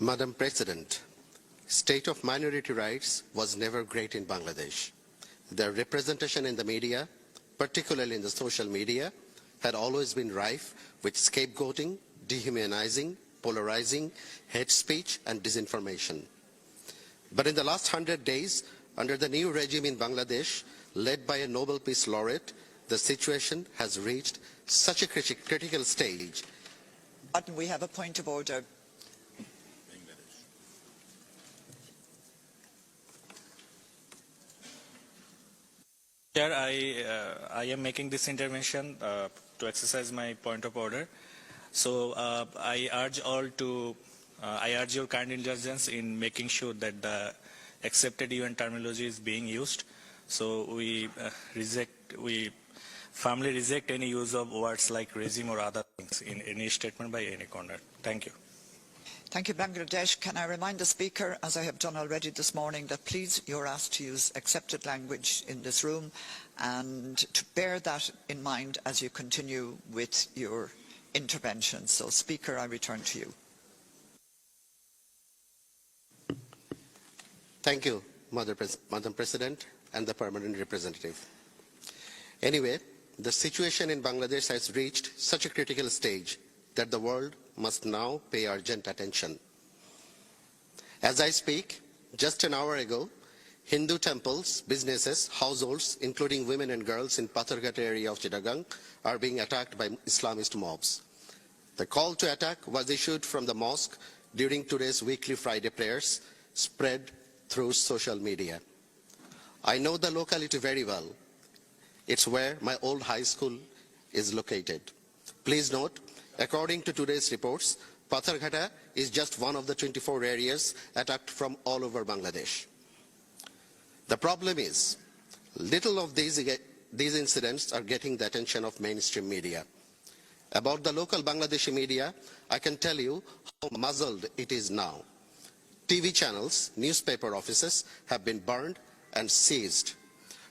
Madam President, state of minority rights was never great in Bangladesh. Their representation in the media, particularly in the social media, had always been rife with scapegoating, dehumanizing, polarizing, hate speech, and disinformation. But in the last 100 days, under the new regime in Bangladesh, led by a Nobel Peace Laureate, the situation has reached such a critical stage. We have a point of order. Chair, I am making this intervention to exercise my point of order. So I urge your kind indulgence in making sure that the accepted UN terminology is being used. So we firmly reject any use of words like regime or other things in any statement by any corner. Thank you. Thank you, Bangladesh. Can I remind the Speaker, as I have done already this morning, that please you're asked to use accepted language in this room and to bear that in mind as you continue with your intervention. So, Speaker, I return to you. Thank you, Madam President and the Permanent Representative. Anyway, the situation in Bangladesh has reached such a critical stage that the world must now pay urgent attention. As I speak, just an hour ago, Hindu temples, businesses, households, including women and girls in Patharghat area of Chittagong, are being attacked by Islamist mobs. The call to attack was issued from the mosque during today's weekly Friday prayers, spread through social media. I know the locality very well. It's where my old high school is located. Please note, according to today's reports, Patharghata is just one of the 24 areas attacked from all over Bangladesh. The problem is, little of these incidents are getting the attention of mainstream media. About the local Bangladeshi media, I can tell you how muzzled it is now. TV channels, newspaper offices have been burned and seized.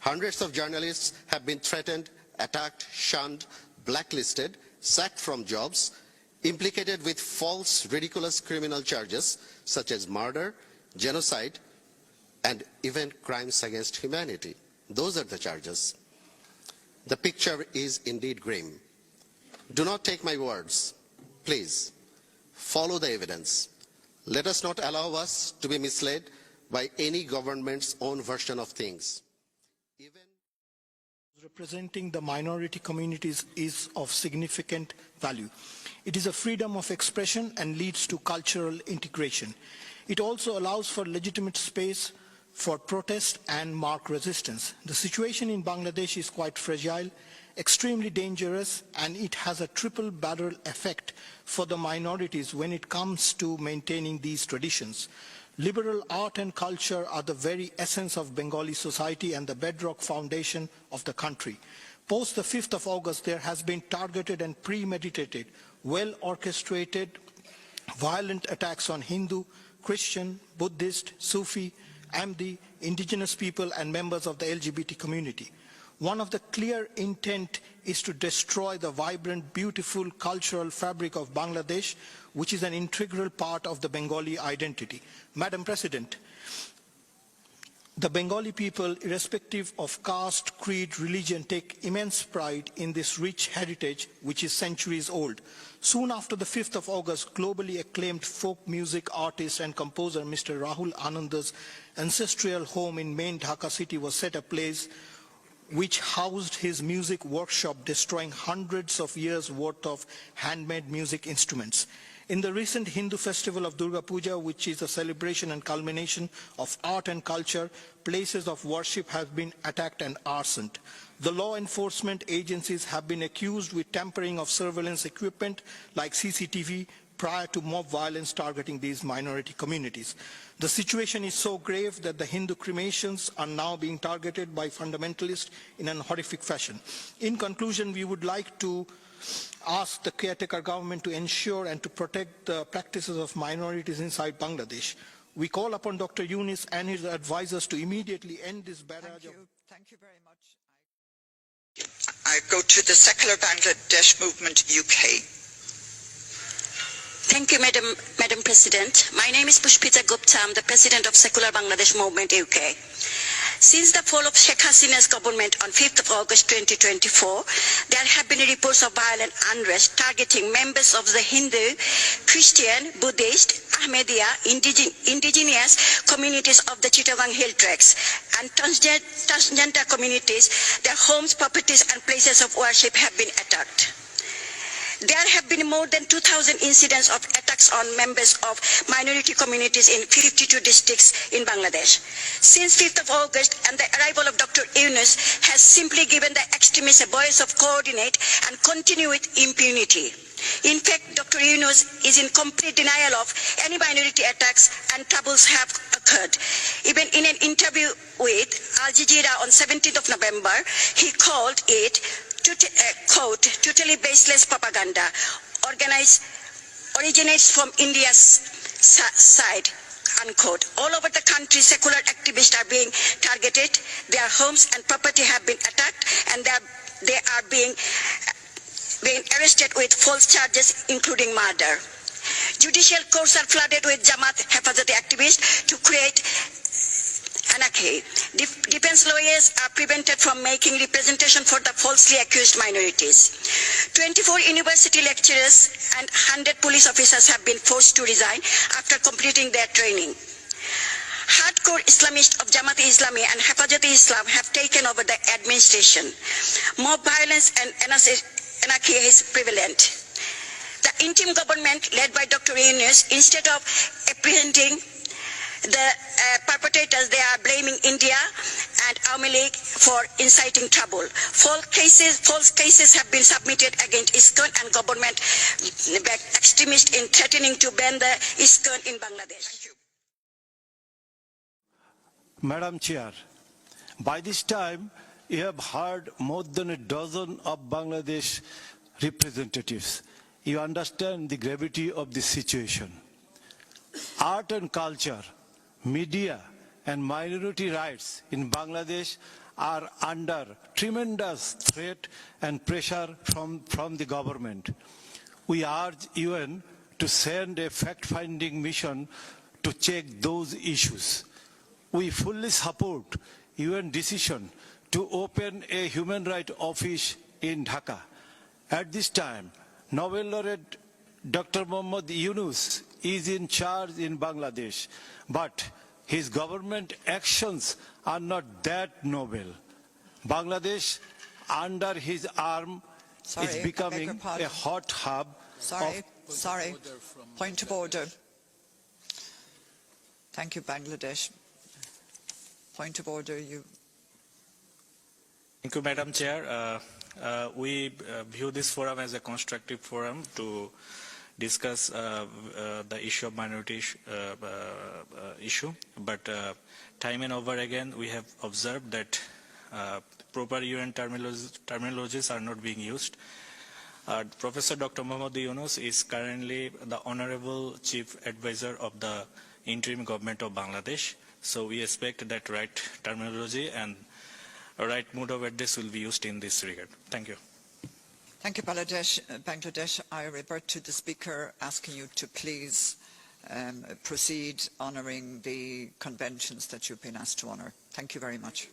Hundreds of journalists have been threatened, attacked, shunned, blacklisted, sacked from jobs, implicated with false, ridiculous criminal charges such as murder, genocide, and even crimes against humanity. Those are the charges. The picture is indeed grim. Do not take my words. Please, follow the evidence. Let us not allow us to be misled by any government's own version of things. Representing the minority communities is of significant value. It is a freedom of expression and leads to cultural integration. It also allows for legitimate space for protest and mark resistance. The situation in Bangladesh is quite fragile, extremely dangerous, and it has a triple barrel effect for the minorities when it comes to maintaining these traditions. Liberal art and culture are the very essence of Bengali society and the bedrock foundation of the country. Post the 5th of August, there has been targeted and premeditated, well-orchestrated, violent attacks on Hindu, Christian, Buddhist, Sufi, Ahmadi, indigenous people and members of the LGBT community. One of the clear intent is to destroy the vibrant, beautiful cultural fabric of Bangladesh, which is an integral part of the Bengali identity. Madam President, the Bengali people, irrespective of caste, creed, religion, take immense pride in this rich heritage, which is centuries old. Soon after the 5th of August, globally acclaimed folk music artist and composer Mr. Rahul Ananda's ancestral home in main Dhaka city was set ablaze, which housed his music workshop, destroying hundreds of years' worth of handmade music instruments. In the recent Hindu festival of Durga Puja, which is a celebration and culmination of art and culture, places of worship have been attacked and arsoned. The law enforcement agencies have been accused with tampering of surveillance equipment like CCTV prior to mob violence targeting these minority communities. The situation is so grave that the Hindu cremations are now being targeted by fundamentalists in an horrific fashion. In conclusion, we would like to ask the caretaker government to ensure and to protect the practices of minorities inside Bangladesh. We call upon Dr. Yunus and his advisors to immediately end this barrage. Thank you very much. I go to the Secular Bangladesh Movement UK. Thank you, Madam President. My name is Pushpita Gupta. I'm the President of Secular Bangladesh Movement, UK. Since the fall of Sheikh Hasina's government on 5th of August 2024, there have been reports of violent unrest targeting members of the Hindu, Christian, Buddhist, Ahmadiyya, indigenous communities of the Chittagong Hill Tracts and transgender communities. Their homes, properties and places of worship have been attacked. There have been more than 2,000 incidents of attacks on members of minority communities in 52 districts in Bangladesh. Since 5th of August and the arrival of Dr. Yunus has simply given the extremists a voice of coordinate and continue with impunity. In fact, Dr. Yunus is in complete denial of any minority attacks and troubles have occurred. Even in an interview with Al Jazeera on 17th of November, he called it quote, totally baseless propaganda, originates from India's side, unquote. All over the country, secular activists are being targeted, their homes and property have been attacked, and they are being arrested with false charges, including murder. Judicial courts are flooded with Jamaat Hefazati activists to create anarchy. Defense lawyers are prevented from making representation for the falsely accused minorities. 24 university lecturers and 100 police officers have been forced to resign after completing their training. Hardcore Islamists of Jamaat-e-Islami and Hefazat-e-Islam have taken over the administration. Mob violence and anarchy is prevalent. The interim government led by Dr. Yunus, instead of apprehending the perpetrators, they are blaming India and Awami League for inciting trouble. False cases have been submitted against ISKCON and government-backed extremists in threatening to ban the ISKCON in Bangladesh. Thank you. Madam Chair, by this time you have heard more than a dozen of Bangladesh representatives. You understand the gravity of this situation. Art and culture, media and minority rights in Bangladesh are under tremendous threat and pressure from the government. We urge UN to send a fact-finding mission to check those issues. We fully support UN decision to open a human rights office in Dhaka. At this time, Nobel laureate Dr. Muhammad Yunus is in charge in Bangladesh, but his government actions are not that noble. Bangladesh, under his arm, is becoming a hot hub. Sorry. Point of order. Thank you, Bangladesh. Point of order. Thank you, Madam Chair. We view this forum as a constructive forum to discuss the issue of minority issue, but time and over again we have observed that proper UN terminologies are not being used. Professor Dr. Muhammad Yunus is currently the Honorable Chief Advisor of the interim government of Bangladesh, so we expect that right terminology and right mode of address will be used in this regard. Thank you. Thank you, Bangladesh. I revert to the Speaker asking you to please proceed honouring the conventions that you've been asked to honour. Thank you very much.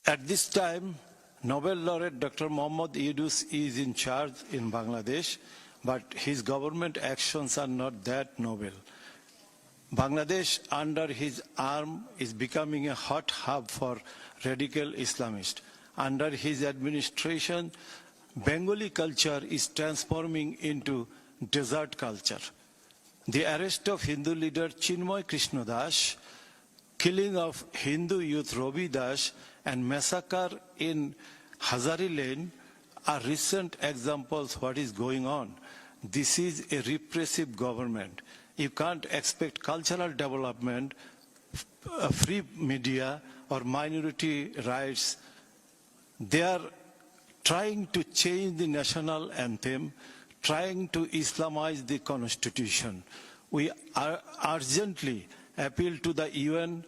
At this time, Nobel laureate Dr. Muhammad Yunus is in charge in Bangladesh, but his government actions are not that noble. Bangladesh, under his arm, is becoming a hot hub for radical Islamists. Under his administration, Bengali culture is transforming into desert culture. The arrest of Hindu leader Chinmoy Krishna Das, killing of Hindu youth Robi Das, and massacre in Hazari Lane are recent examples of what is going on. This is a repressive government. You can't expect cultural development, free media, or minority rights. They are trying to change the national anthem, trying to Islamize the constitution. We urgently appeal to the UN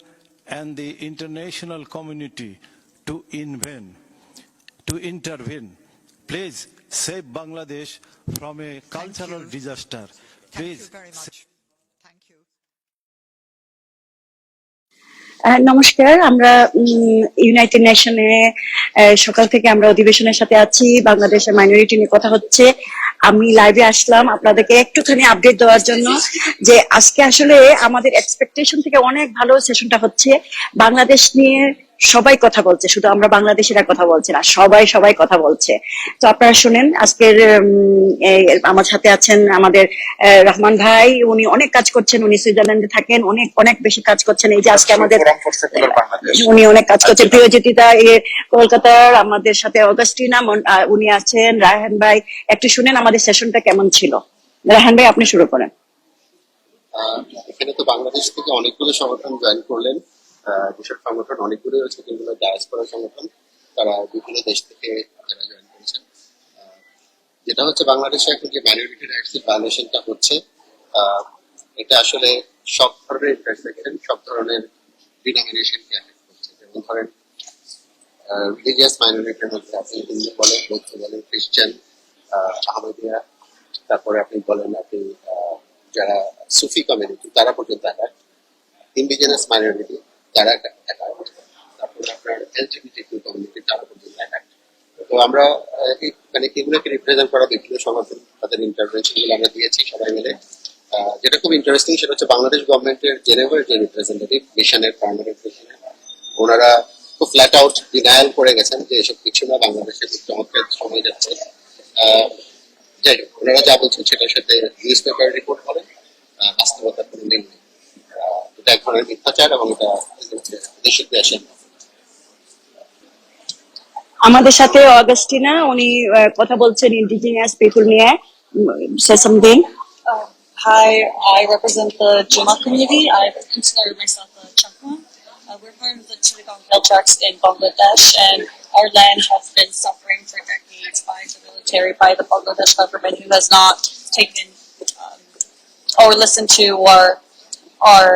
and the international community to intervene. Please save Bangladesh from a cultural disaster. Thank Please. you very much. Thank you. নমস্কার, আমরা United নেশনে সকাল থেকে আমরা অধিবেশনের সাথে আছি। বাংলাদেশের minority নিয়ে কথা হচ্ছে। আমি লাইভে আসলাম আপনাদেরকে একটুখানি আপডেট দেওয়ার জন্য যে আজকে আসলে আমাদের এক্সপেকটেশন থেকে অনেক ভালো সেশনটা হচ্ছে। বাংলাদেশ নিয়ে সবাই কথা বলছে, শুধু আমরা বাংলাদেশিরা কথা বলছি না, সবাই কথা বলছে। তো আপনারা শুনেন, আজকের আমার সাথে আছেন আমাদের রহমান ভাই, উনি অনেক কাজ করছেন, উনি সুইজারল্যান্ডে থাকেন, অনেক বেশি কাজ করছেন। এই যে আজকে আমাদের উনি অনেক কাজ করছেন। প্রিয়জ্যোতিতা কলকাতার, আমাদের সাথে অগাস্টিনা উনি আছেন, রায়হান ভাই। একটু শুনেন আমাদের সেশনটা কেমন ছিল। রায়হান ভাই, আপনি শুরু করেন। এখানে তো বাংলাদেশ থেকে অনেকগুলো সংগঠন জয়েন করলেন। যেসব সংগঠন অনেকগুলো হচ্ছে, যেগুলো ডায়াসপোরা সংগঠন, তারা বিভিন্ন দেশ থেকে যারা জয়েন করেছেন। যেটা হচ্ছে বাংলাদেশে এখন যে মাইনরিটি রাইটস এর ভায়োলেশনটা হচ্ছে, এটা আসলে সব ধরনের ইন্টারসেকশন, সব ধরনের ডিনোমিনেশনকে এফেক্ট করছে। যেমন ধরেন রিলিজিয়াস মাইনরিটির মধ্যে আপনি হিন্দু বলেন, বৌদ্ধ বলেন, খ্রিস্টান, আহমদিয়া, তারপরে আপনি বলেন আপনি যারা সুফি কমিউনিটি, তারা পর্যন্ত একাট। ইন্ডিজিনাস মাইনরিটি তারা একাট। তারপরে আপনার এলজিবিটিকিউ কমিউনিটি, তারা পর্যন্ত একাট। তো আমরা মানে এগুলোকে রিপ্রেজেন্ট করা বিভিন্ন সংগঠন, তাদের ইন্টারভেনশন গুলো আমরা দিয়েছি সবাই মিলে। যেটা খুব ইন্টারেস্টিং সেটা হচ্ছে বাংলাদেশ গভর্নমেন্টের জেনেভার যে রিপ্রেজেন্টেটিভ মিশনের, পার্মানেন্ট মিশনের, ওনারা খুব ফ্ল্যাট আউট ডিনায়াল করে গেছেন যে এসব কিছু না, বাংলাদেশে খুব চমৎকার সময় যাচ্ছে। যাই হোক, ওনারা যা বলছেন সেটার সাথে নিউজ পেপার রিপোর্ট বলেন, বাস্তবতার কোনো মিল নেই। এটা এক ধরনের মিথ্যাচার এবং এটা দেশের দেশে। আমাদের সাথে অগাস্টিনা, উনি কথা বলছেন ইন্ডিজিনিয়াস পিপল নিয়ে। Say something. Hi, I represent the Juma community. I consider myself a Chakma. We're part of the Chittagong Hill Tracts in Bangladesh, and our land has been suffering for decades by the military, by the Bangladesh government, who has not taken or listened to our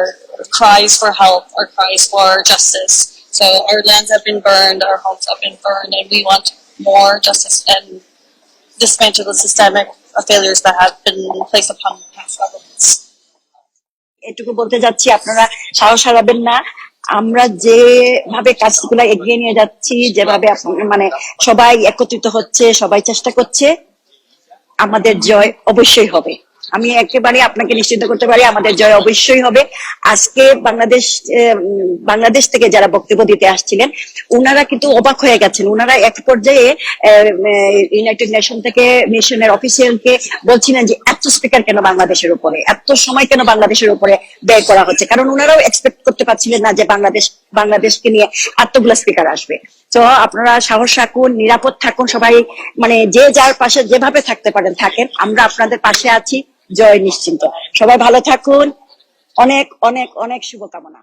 cries for help, our cries for justice. So our lands have been burned, our homes have been burned, and we want more justice and dismantle the systemic failures that have been placed upon past governments. এটুকু বলতে যাচ্ছি, আপনারা সাহস হারাবেন না। আমরা যেভাবে কাজগুলো এগিয়ে নিয়ে যাচ্ছি, যেভাবে মানে সবাই একত্রিত হচ্ছে, সবাই চেষ্টা করছে, আমাদের জয় অবশ্যই হবে। আমি একেবারে আপনাকে নিশ্চিত করতে পারি আমাদের জয় অবশ্যই হবে। আজকে বাংলাদেশ থেকে যারা বক্তব্য দিতে আসছিলেন, ওনারা কিন্তু অবাক হয়ে গেছেন। ওনারা এক পর্যায়ে ইউনাইটেড নেশন থেকে মিশনের অফিসিয়ালকে বলছিলেন যে এত স্পিকার কেন বাংলাদেশের উপরে, এত সময় কেন বাংলাদেশের উপরে ব্যয় করা হচ্ছে, কারণ ওনারাও এক্সপেক্ট করতে পারছিলেন না যে বাংলাদেশকে নিয়ে এতগুলো স্পিকার আসবে। তো আপনারা সাহস রাখুন, নিরাপদ থাকুন, সবাই মানে যে যার পাশে যেভাবে থাকতে পারেন থাকেন, আমরা আপনাদের পাশে আছি, জয় নিশ্চিন্ত। সবাই ভালো থাকুন, অনেক শুভকামনা।